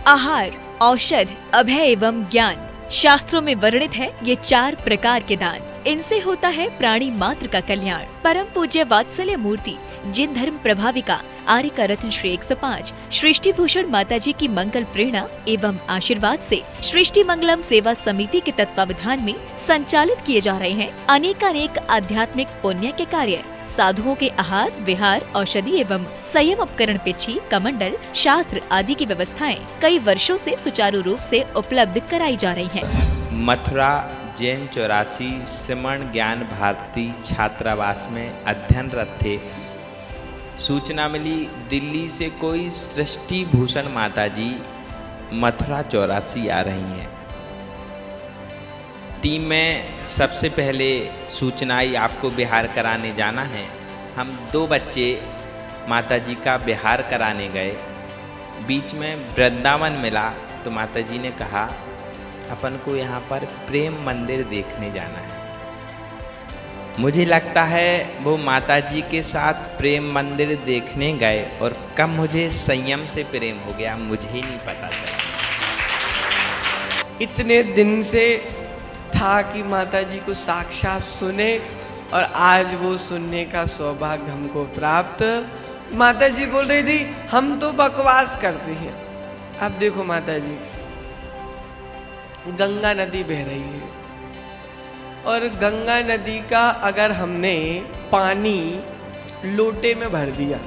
आहार, औषध, अभय एवं ज्ञान। शास्त्रों में वर्णित है ये 4 प्रकार के दान। इनसे होता है प्राणी मात्र का कल्याण। परम पूज्य वात्सल्य मूर्ति जिन धर्म प्रभाविका आर्यका रत्न श्री 105 सृष्टि भूषण माता जी की मंगल प्रेरणा एवं आशीर्वाद से सृष्टि मंगलम सेवा समिति के तत्वावधान में संचालित किए जा रहे हैं अनेकानेक आध्यात्मिक पुण्य के कार्य। साधुओं के आहार, विहार, औषधि एवं संयम उपकरण, पिछी, कमंडल, शास्त्र आदि की व्यवस्थाएं कई वर्षों से सुचारू रूप से उपलब्ध कराई जा रही हैं। मथुरा जैन 84 श्रमण ज्ञान भारती छात्रावास में अध्ययनरत थे। सूचना मिली दिल्ली से कोई सृष्टि भूषण माता जी मथुरा 84 आ रही हैं। टीम में सबसे पहले सूचना आई आपको बिहार कराने जाना है। हम 2 बच्चे माता जी का बिहार कराने गए। बीच में वृंदावन मिला तो माता जी ने कहा अपन को यहाँ पर प्रेम मंदिर देखने जाना है। मुझे लगता है वो माता जी के साथ प्रेम मंदिर देखने गए और कब मुझे संयम से प्रेम हो गया मुझे ही नहीं पता चला। इतने दिन से था कि माता जी को साक्षात सुने और आज वो सुनने का सौभाग्य हमको प्राप्त। माता जी बोल रही थी हम तो बकवास करते हैं। अब देखो माता जी, गंगा नदी बह रही है और गंगा नदी का अगर हमने पानी लोटे में भर दिया,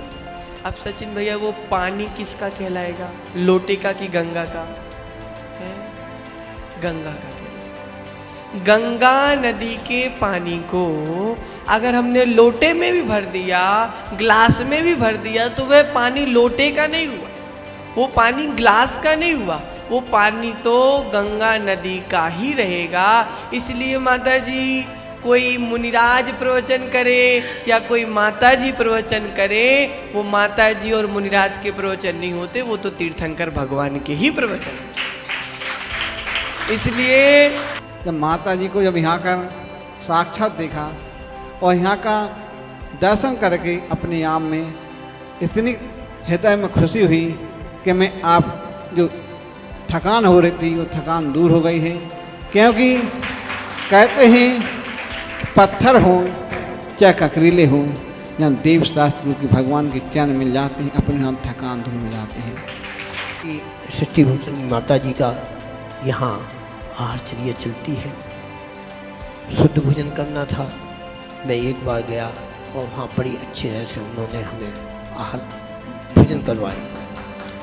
अब सचिन भैया वो पानी किसका कहलाएगा, लोटे का कि गंगा का है? गंगा का कहलाएगा। गंगा नदी के पानी को अगर हमने लोटे में भी भर दिया, ग्लास में भी भर दिया, तो वह पानी लोटे का नहीं हुआ, वो पानी ग्लास का नहीं हुआ, वो पानी तो गंगा नदी का ही रहेगा। इसलिए माता जी कोई मुनिराज प्रवचन करे या कोई माता जी प्रवचन करे, वो माता जी और मुनिराज के प्रवचन नहीं होते, वो तो तीर्थंकर भगवान के ही प्रवचन है। इसलिए जब माता जी को जब यहाँ का साक्षात देखा और यहाँ का दर्शन करके अपने आप में इतनी हृदय में खुशी हुई कि मैं आप जो थकान हो रही थी वो थकान दूर हो गई है। क्योंकि कहते हैं पत्थर हो चाहे ककरीले हो, जहाँ देव शास्त्र की भगवान के चरण मिल जाते हैं अपने यहाँ थकान दूर हो जाते हैं। कि सृष्टि भूषण माता जी का यहाँ आहारचर्या चलती है। शुद्ध भोजन करना था, मैं एक बार गया और वहाँ बड़ी अच्छे तरह से उन्होंने हमें आहार भोजन करवाए।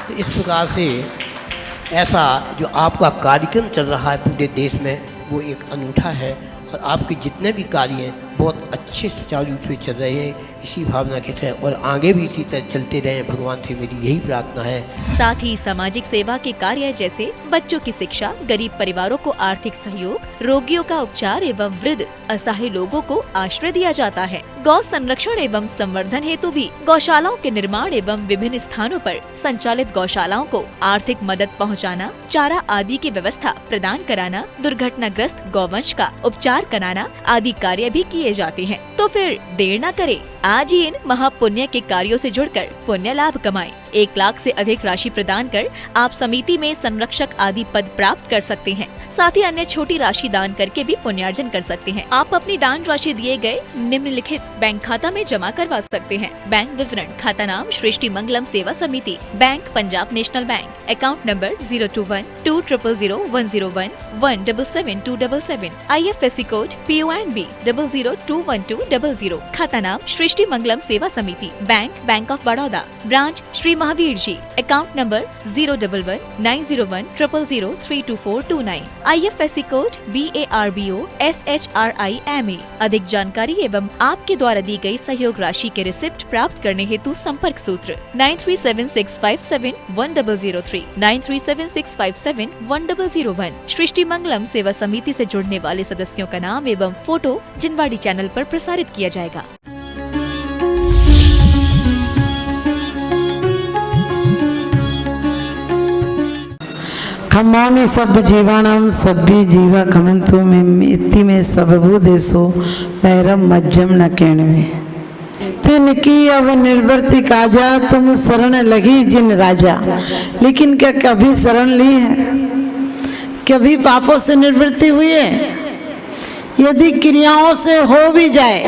तो इस प्रकार से ऐसा जो आपका कार्यक्रम चल रहा है पूरे देश में वो एक अनूठा है और आपके जितने भी कार्य हैं बहुत अच्छे सुचारू रूप से चल रहे हैं। इसी भावना के साथ और आगे भी इसी तरह चलते रहे, भगवान से मेरी यही प्रार्थना है। साथ ही सामाजिक सेवा के कार्य जैसे बच्चों की शिक्षा, गरीब परिवारों को आर्थिक सहयोग, रोगियों का उपचार एवं वृद्ध असहाय लोगों को आश्रय दिया जाता है। गौ संरक्षण एवं संवर्धन हेतु भी गौशालाओं के निर्माण एवं विभिन्न स्थानों पर संचालित गौशालाओं को आर्थिक मदद पहुंचाना, चारा आदि की व्यवस्था प्रदान कराना, दुर्घटनाग्रस्त गौवंश का उपचार कराना आदि कार्य भी किए जाते हैं। तो फिर देर न करें, आज ही इन महापुण्य के कार्यों से जुड़कर पुण्य लाभ कमाएं। 1 लाख से अधिक राशि प्रदान कर आप समिति में संरक्षक आदि पद प्राप्त कर सकते हैं। साथ ही अन्य छोटी राशि दान करके भी पुण्यार्जन कर सकते हैं। आप अपनी दान राशि दिए गए निम्नलिखित बैंक खाता में जमा करवा सकते हैं। बैंक विवरण: खाता नाम Srishti Mangalam Seva Samiti, bank Punjab national bank, account number 021-2001-177-277, IFSC code PONB 0021200, खाता नाम Srishti Mangalam Seva Samiti, bank of Baroda, branch Shri Mahavir ji, account number 011-901-000-32429, IFSC code BARBO SHRIMA। अधिक जानकारी एवं आपके द्वारा दी गई सहयोग राशि के रिसिप्ट प्राप्त करने हेतु संपर्क सूत्र 9376571003, 9376571001। सृष्टि मंगलम सेवा समिति से जुड़ने वाले सदस्यों का नाम एवं फोटो जिनवाड़ी चैनल पर प्रसारित किया जाएगा। खम्मामि सब जीवाणां सभ्य जीवा खमंतु में इति में सबभूतेषु वैरम मज्जम न केणवे। तिनकी अब निवृत्ति काजा, तुम शरण लगी जिन राजा। लेकिन क्या कभी शरण ली है? कभी पापों से निवृत्ति हुई है? यदि क्रियाओं से हो भी जाए,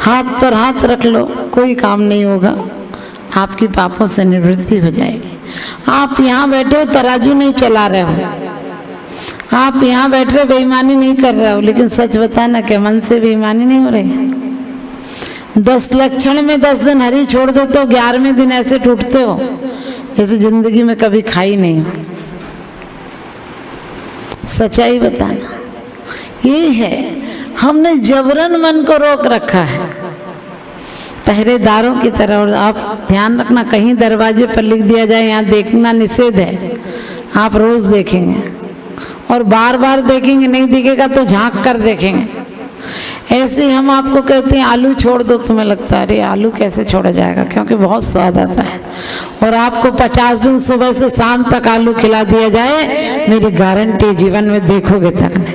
हाथ पर हाथ रख लो, कोई काम नहीं होगा, आपकी पापों से निवृत्ति हो जाएगी। आप यहाँ बैठे हो, तराजू नहीं चला रहे हो, आप यहाँ बैठ रहे बेईमानी नहीं कर रहे हो, लेकिन सच बताना कि मन से बेईमानी नहीं हो रही। 10 लक्षण में 10 दिन हरी छोड़ देते हो, 11वें दिन ऐसे टूटते हो जैसे जिंदगी में कभी खाई नहीं हो। सच्चाई बताना ये है, हमने जबरन मन को रोक रखा है पहरेदारों की तरह। और आप ध्यान रखना, कहीं दरवाजे पर लिख दिया जाए यहाँ देखना निषेध है, आप रोज देखेंगे और बार बार देखेंगे, नहीं दिखेगा तो झांक कर देखेंगे। ऐसे ही हम आपको कहते हैं आलू छोड़ दो, तुम्हें लगता है अरे आलू कैसे छोड़ा जाएगा, क्योंकि बहुत स्वाद आता है। और आपको 50 दिन सुबह से शाम तक आलू खिला दिया जाए, मेरी गारंटी जीवन में देखोगे तक नहीं,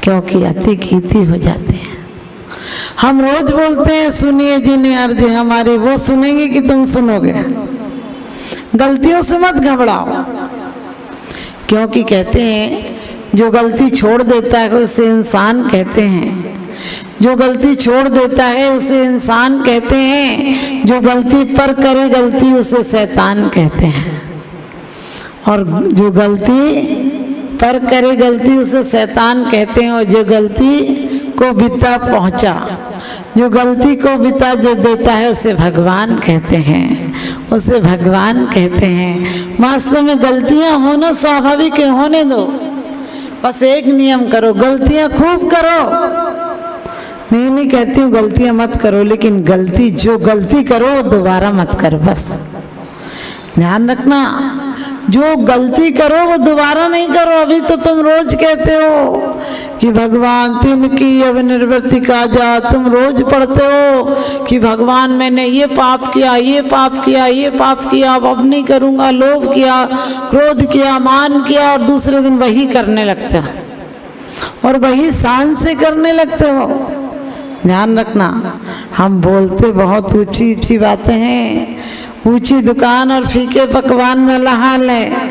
क्योंकि अति कीती हो जाते हैं। हम रोज बोलते हैं सुनिए जिन्हें अर्ज हमारी, वो सुनेंगे कि तुम सुनोगे? गलतियों से मत घबराओ, क्योंकि कहते हैं जो गलती छोड़ देता है उसे इंसान कहते हैं, जो गलती छोड़ देता है उसे इंसान कहते हैं, जो गलती पर करे गलती उसे शैतान कहते हैं, और जो गलती पर करे गलती उसे शैतान कहते हैं, और जो गलती को बिता पहुंचा, जो गलती को बिता जो देता है उसे भगवान कहते हैं, उसे भगवान कहते हैं। वास्तव में गलतियां होना स्वाभाविक है, होने दो, बस एक नियम करो, गलतियां खूब करो। मैं नहीं कहती हूँ गलतियां मत करो, लेकिन गलती जो गलती करो दोबारा मत करो, बस ध्यान रखना। जो गलती करो वो दोबारा नहीं करो। अभी तो तुम रोज कहते हो कि भगवान तिनकी अब निवृत्ति काजा, तुम रोज पढ़ते हो कि भगवान मैंने ये पाप किया, ये पाप किया, ये पाप किया, अब नहीं करूँगा, लोभ किया, क्रोध किया, मान किया, और दूसरे दिन वही करने लगते हो और वही शान से करने लगते हो। ध्यान रखना, हम बोलते बहुत ऊंची ऊंची बातें हैं, ऊंची दुकान और फीके पकवान वाला हाल है।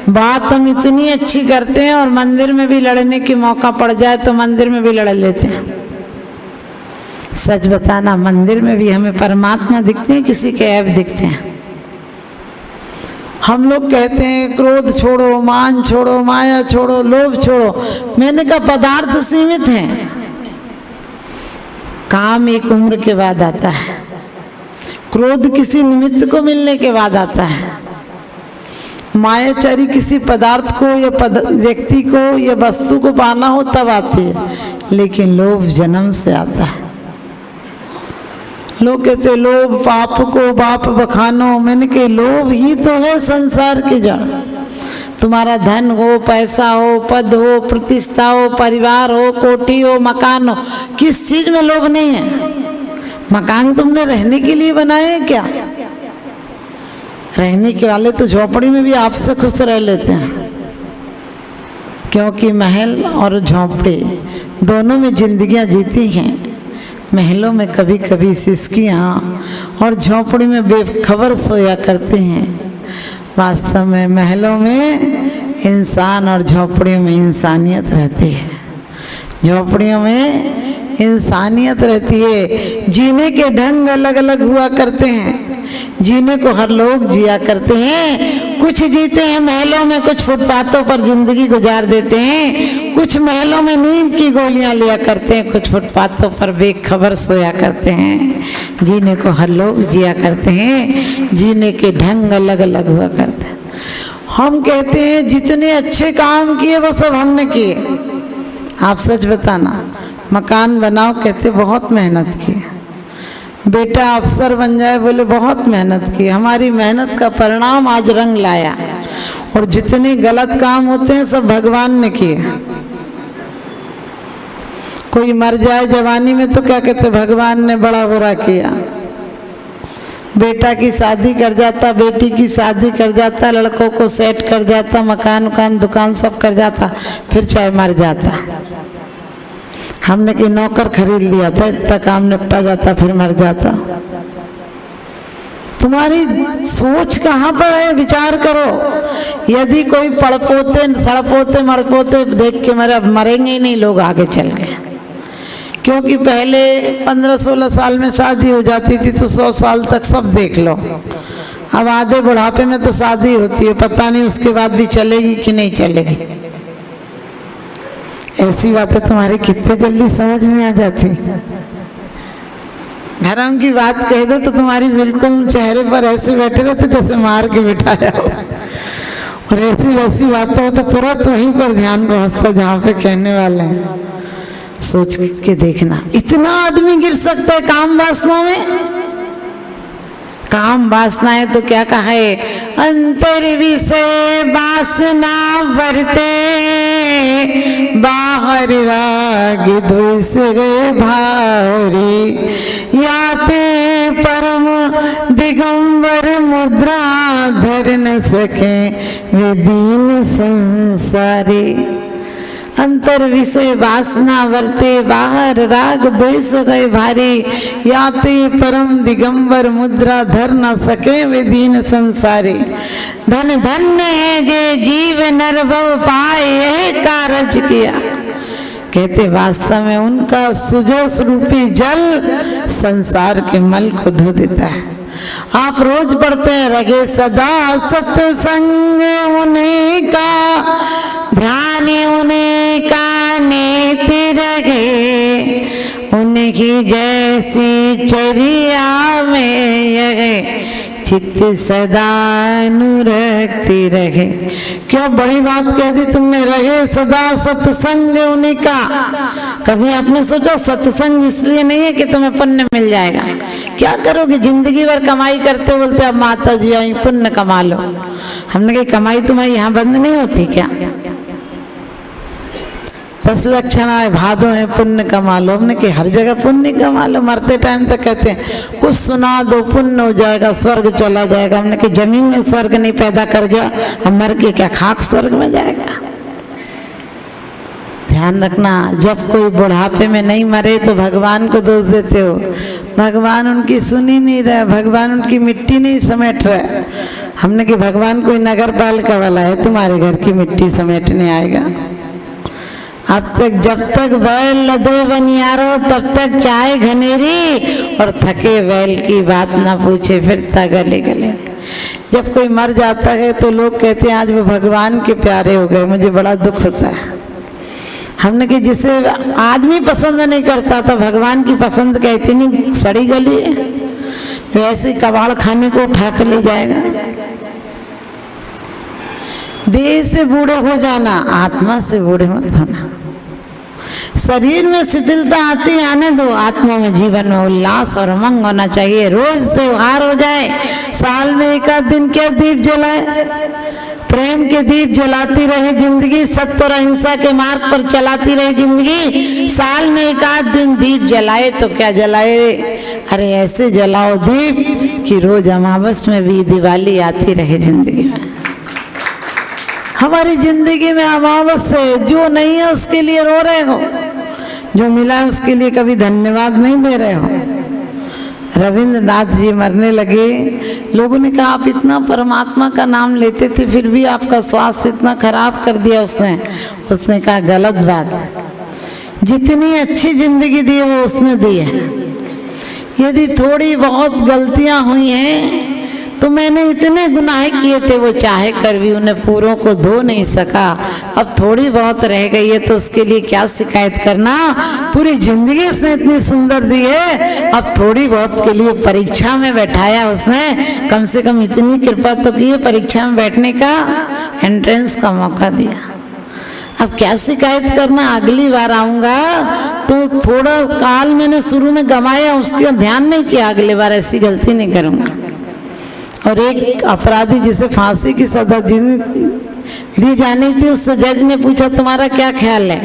बात हम इतनी अच्छी करते हैं और मंदिर में भी लड़ने की मौका पड़ जाए तो मंदिर में भी लड़ लेते हैं। सच बताना, मंदिर में भी हमें परमात्मा दिखते हैं, किसी के ऐब दिखते हैं। हम लोग कहते हैं क्रोध छोड़ो, मान छोड़ो, माया छोड़ो, लोभ छोड़ो। मैंने कहा पदार्थ सीमित हैं, काम एक उम्र के बाद आता है, क्रोध किसी निमित्त को मिलने के बाद आता है, मायाचारी किसी पदार्थ को या व्यक्ति को या वस्तु को पाना हो तब आती है, लेकिन लोभ जन्म से आता है। लोग कहते लोभ पाप को बाप बखानो, मैंने कहा लोभ ही तो है संसार की जड़। तुम्हारा धन हो, पैसा हो, पद हो, प्रतिष्ठा हो, परिवार हो, कोठी हो, मकान हो, किस चीज में लोभ नहीं है? मकान तुमने रहने के लिए बनाए हैं क्या? रहने के वाले तो झोपड़ी में भी आपसे खुश रह लेते हैं, क्योंकि महल और झोपड़ी दोनों में जिंदगियां जीती हैं। महलों में कभी कभी सिसकियाँ और झोपड़ी में बेखबर सोया करते हैं। वास्तव में महलों में इंसान और झोपड़ियों में इंसानियत रहती है, झोपड़ियों में इंसानियत रहती है। जीने के ढंग अलग अलग हुआ करते हैं, जीने को हर लोग जिया करते हैं। कुछ जीते हैं महलों में, कुछ फुटपाथों पर जिंदगी गुजार देते हैं, कुछ महलों में नींद की गोलियां लिया करते हैं, कुछ फुटपाथों पर बेखबर सोया करते हैं। जीने को हर लोग जिया करते हैं, जीने के ढंग अलग अलग हुआ करते हैं। हम कहते हैं जितने अच्छे काम किए वो सब हमने किए। आप सच बताना, मकान बनाओ कहते बहुत मेहनत की, बेटा अफसर बन जाए बोले बहुत मेहनत की। हमारी मेहनत का परिणाम आज रंग लाया। और जितने गलत काम होते हैं सब भगवान ने किए। कोई मर जाए जवानी में तो क्या कहते भगवान ने बड़ा बुरा किया। बेटा की शादी कर जाता, बेटी की शादी कर जाता, लड़कों को सेट कर जाता, मकान उकान दुकान सब कर जाता, फिर चाहे मर जाता। हमने कि नौकर खरीद लिया था, इतना काम निपटा जाता फिर मर जाता। तुम्हारी सोच कहाँ पर है, विचार करो। यदि कोई पड़पोते सड़पोते मड़पोते देख के मरेंगे ही नहीं लोग आगे चल गए, क्योंकि पहले 15-16 साल में शादी हो जाती थी तो 100 साल तक सब देख लो। अब आधे बुढ़ापे में तो शादी होती है, पता नहीं उसके बाद भी चलेगी कि नहीं चलेगी। ऐसी बातें तुम्हारी कितने जल्दी समझ में आ जाती। घरों की बात कह दो तो तुम्हारी बिल्कुल चेहरे पर ऐसे बैठे रहते जैसे मार के बिठाया हो, और ऐसी वैसी बातें हो तो तुरंत वहीं पर ध्यान पहुंचता जहाँ पे कहने वाले हैं। सोच के देखना, इतना आदमी गिर सकता है काम वासना में। काम वासना है तो क्या कहा है, अंतर विषय वासना वर्ते, बाहर राग द्वेष रे भारी, याते परम दिगंबर मुद्रा धर न सके वे दीन संसारी। अंतर विषय वासना वर्ते, बाहर राग द्वेष गए भारी, याते परम दिगंबर मुद्रा धर न सके वे दीन संसारी। धन धन्य है जे जीव नर भव पाए, यह कारज किया। कहते वास्तव में उनका सुजस रूपी जल संसार के मल को धो देता है। आप रोज पढ़ते हैं, रगे सदा सत्संग उन्हीं का, ध्यान उन्हीं का नेति रगे, उनकी जैसी चर्या में यह चित्त सदा अनुरक्ति रहे। क्यों बड़ी बात कह दी तुमने, रहे सदा सत्संग उन्हीं का। कभी आपने सोचा सत्संग इसलिए नहीं है कि तुम्हें पुण्य मिल जाएगा। क्या करोगे, जिंदगी भर कमाई करते बोलते अब माता जी आई पुण्य कमा लो। हमने कही कमाई तुम्हारी यहाँ बंद नहीं होती क्या? 10 लक्षण आए भादो है पुण्य कमा लो। हमने कि हर जगह पुण्य कमा लो। मरते टाइम तक कहते हैं कुछ सुना दो पुण्य हो जाएगा, स्वर्ग चला जाएगा। हमने कि जमीन में स्वर्ग नहीं पैदा कर गया, हम मर के क्या खाक स्वर्ग में जाएगा? ध्यान रखना, जब कोई बुढ़ापे में नहीं मरे तो भगवान को दोष देते हो। भगवान उनकी सुन ही नहीं रहा, भगवान उनकी मिट्टी नहीं समेट रहा। हमने कि भगवान कोई नगर पालिका वाला है तुम्हारे घर की मिट्टी समेटने आएगा? अब तक जब तक बैल लदे बनियारो तब तक चाय घनेरी, और थके बैल की बात ना पूछे फिरता गले गले। जब कोई मर जाता है तो लोग कहते हैं आज वो भगवान के प्यारे हो गए। मुझे बड़ा दुख होता है। हमने कि जिसे आदमी पसंद नहीं करता था भगवान की पसंद क्या इतनी सड़ी गली है जो ऐसे कबाड़ खाने को उठा कर ले जाएगा। देह से बूढ़े हो जाना, आत्मा से बूढ़े मत होना। शरीर में शिथिलता आती आने दो, आत्मा में जीवन में उल्लास और उमंग होना चाहिए। रोज त्योहार हो जाए, साल में एक आध दिन क्या दीप जलाए, प्रेम के दीप जलाती रहे जिंदगी, सत्य और अहिंसा के मार्ग पर चलाती रहे जिंदगी। साल में एक आध दिन दीप जलाए तो क्या जलाए, अरे ऐसे जलाओ दीप कि रोज अमावस में भी दिवाली आती रहे जिंदगी में। हमारी जिंदगी में अमावस है, जो नहीं है उसके लिए रो रहे हो, जो मिला है उसके लिए कभी धन्यवाद नहीं दे रहे हो। रविंद्रनाथ जी मरने लगे, लोगों ने कहा आप इतना परमात्मा का नाम लेते थे फिर भी आपका स्वास्थ्य इतना खराब कर दिया उसने कहा गलत बात, जितनी अच्छी जिंदगी दी वो उसने दी है। यदि थोड़ी बहुत गलतियां हुई हैं तो मैंने इतने गुनाह किए थे वो चाहे कर भी उन्हें पूरों को धो नहीं सका। अब थोड़ी बहुत रह गई है तो उसके लिए क्या शिकायत करना, पूरी जिंदगी उसने इतनी सुंदर दी है। अब थोड़ी बहुत के लिए परीक्षा में बैठाया उसने, कम से कम इतनी कृपा तो की है, परीक्षा में बैठने का एंट्रेंस का मौका दिया। अब क्या शिकायत करना, अगली बार आऊंगा तो थोड़ा काल मैंने शुरू में गंवाया उसका ध्यान नहीं किया, अगली बार ऐसी गलती नहीं करूंगा। और एक अपराधी जिसे फांसी की सजा दी जानी थी, उससे जज ने पूछा तुम्हारा क्या ख्याल है?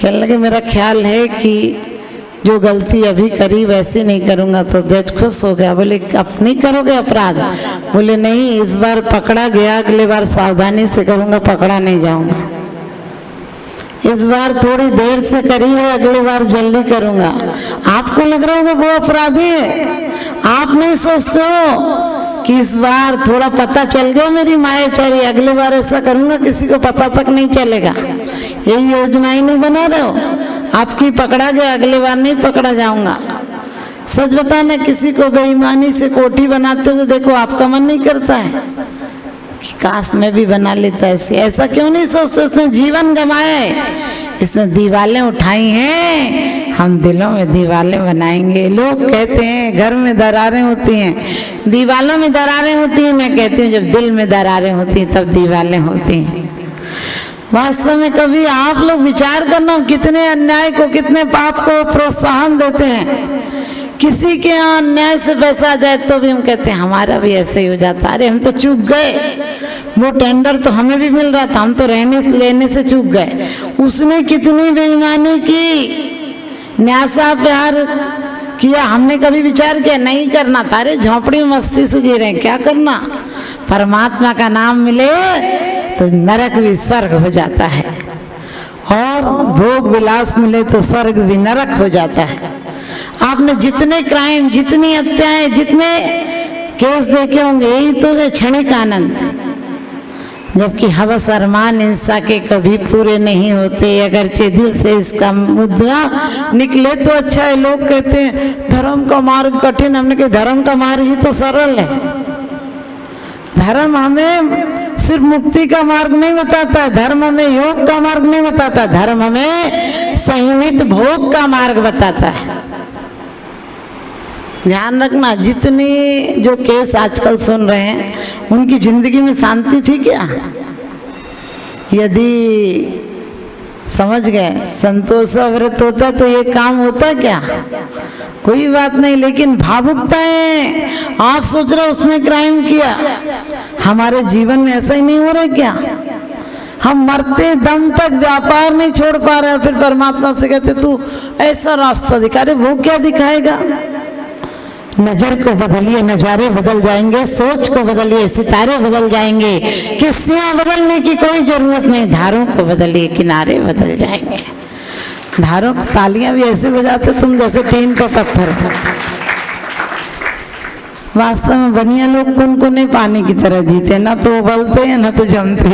कहने लगे मेरा ख्याल है कि जो गलती अभी करी वैसे नहीं करूंगा। तो जज खुश हो गया, बोले अब नहीं करोगे अपराध? बोले नहीं, इस बार पकड़ा गया, अगली बार सावधानी से करूंगा, पकड़ा नहीं जाऊंगा। इस बार थोड़ी देर से करी है, अगली बार जल्दी करूंगा। आपको लग रहा होगा वो अपराधी है, आप नहीं सोचते हो कि इस बार थोड़ा पता चल गया मेरी मायाचारी, अगली बार ऐसा करूंगा किसी को पता तक नहीं चलेगा। यही योजना ही नहीं बना रहे हो, आपकी पकड़ा गया, अगली बार नहीं पकड़ा जाऊंगा। सच बताना, किसी को बेईमानी से कोठी बनाते हुए देखो, आपका मन नहीं करता है कि काश मैं भी बना लेता ऐसे? ऐसा क्यों नहीं सोचते? इसने जीवन गंवाया है, इसने दीवारें उठाई हैं, हम दिलों में दीवारें बनाएंगे। लोग कहते हैं घर में दरारें होती हैं, दीवारों में दरारें होती हैं। मैं कहती हूँ जब दिल में दरारें होती हैं तब दीवारें होती हैं। वास्तव में कभी आप लोग विचार करना, कितने अन्याय को, कितने पाप को प्रोत्साहन देते हैं। किसी के यहाँ अन्याय से पैसा आ जाए तो भी हम कहते हैं हमारा भी ऐसे ही हो जाता। अरे हम तो चूक गए, वो टेंडर तो हमें भी मिल रहा था, हम तो रहने लेने से चूक गए। उसने कितनी बेईमानी की, न्यासा प्यार किया, हमने कभी विचार किया नहीं करना था। अरे झोंपड़ी में मस्ती से जी रहे हैं, क्या करना? परमात्मा का नाम मिले तो नरक भी स्वर्ग हो जाता है, और भोग विलास मिले तो स्वर्ग भी नरक हो जाता है। आपने जितने क्राइम, जितनी हत्याएं, जितने केस देखे होंगे, यही तो है क्षणिक आनंद। जबकि हवस अरमान इंसान के कभी पूरे नहीं होते, अगरचे दिल से इसका मुद्दा निकले तो अच्छा है। लोग कहते हैं धर्म का मार्ग कठिन, हमने कहा धर्म का मार्ग ही तो सरल है। धर्म हमें सिर्फ मुक्ति का मार्ग नहीं बताता, धर्म हमें योग का मार्ग नहीं बताता, धर्म हमें संयमित भोग का मार्ग बताता है। ध्यान रखना, जितनी जो केस आजकल सुन रहे हैं उनकी जिंदगी में शांति थी क्या? यदि समझ गए संतोष व्रत होता तो ये काम होता क्या? कोई बात नहीं, लेकिन भावुकता है। आप सोच रहे हो उसने क्राइम किया, हमारे जीवन में ऐसा ही नहीं हो रहा क्या? हम मरते दम तक व्यापार नहीं छोड़ पा रहे, फिर परमात्मा से कहते तू ऐसा रास्ता दिखा। रहे वो क्या दिखाएगा? नजर को बदलिए, नजारे बदल जाएंगे, सोच को बदलिए, सितारे बदल जाएंगे। किस्तियां बदलने की कोई जरूरत नहीं, धारों को बदलिए, किनारे बदल जाएंगे। धारों को तालियां भी ऐसे बजाते तुम जैसे टीन का पत्थर हो। वास्तव में बनिया लोग कुनकुने पानी की तरह जीते, ना तो उबलते हैं ना तो जमते।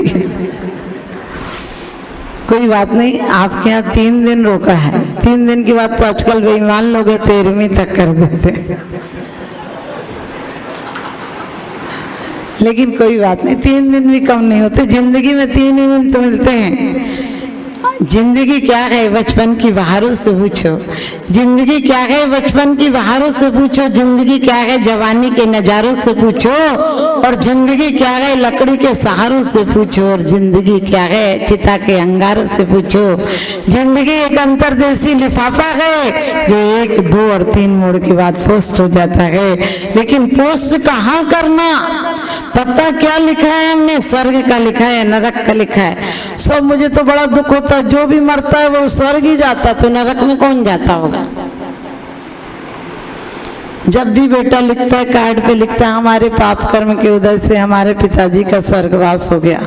कोई बात नहीं, आपके यहाँ 3 दिन रोका है। 3 दिन की बात तो आजकल बेईमान लोग 13वीं तक कर देते, लेकिन कोई बात नहीं, 3 दिन भी कम नहीं होते। जिंदगी में 3 ही दिन तो मिलते हैं। जिंदगी क्या है बचपन की बहारों से पूछो, जिंदगी क्या है बचपन की बहारों से पूछो, जिंदगी क्या है जवानी के नजारों से पूछो, और जिंदगी क्या है लकड़ी के सहारों से पूछो, और जिंदगी क्या है चिता के अंगारों से पूछो। जिंदगी एक अंतर्देशी लिफाफा है जो 1, 2 और 3 मोड़ के बाद पोस्ट हो जाता है। लेकिन पोस्ट कहाँ करना, पता क्या लिखा है हमने? स्वर्ग का लिखा है, नरक का लिखा है। सब मुझे तो बड़ा दुख होता है, जो भी मरता है वो स्वर्ग ही जाता, तो नरक में कौन जाता होगा? जब भी बेटा लिखता है कार्ड पे लिखता है हमारे पाप कर्म के उदय से हमारे पिताजी का स्वर्गवास हो गया।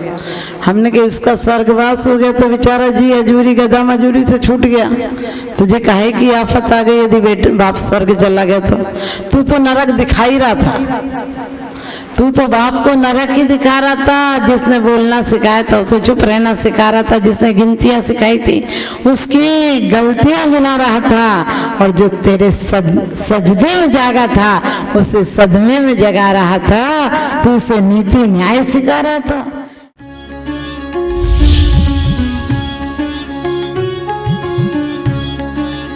हमने कहा इसका स्वर्गवास हो गया तो बेचारा जी हजूरी गदा मजूरी से छूट गया, तुझे काहे की आफत आ गई यदि बेटे बाप स्वर्ग चला गया तो? तू तो नरक दिखा ही रहा था, तू तो बाप को नरक ही दिखा रहा था। जिसने बोलना सिखाया था उसे चुप रहना सिखा रहा था, जिसने गिनतियां सिखाई थी उसकी गलतियां गिना रहा था, और जो तेरे सजदे में जागा था उसे सदमे में जगा रहा था, तू उसे नीति न्याय सिखा रहा था।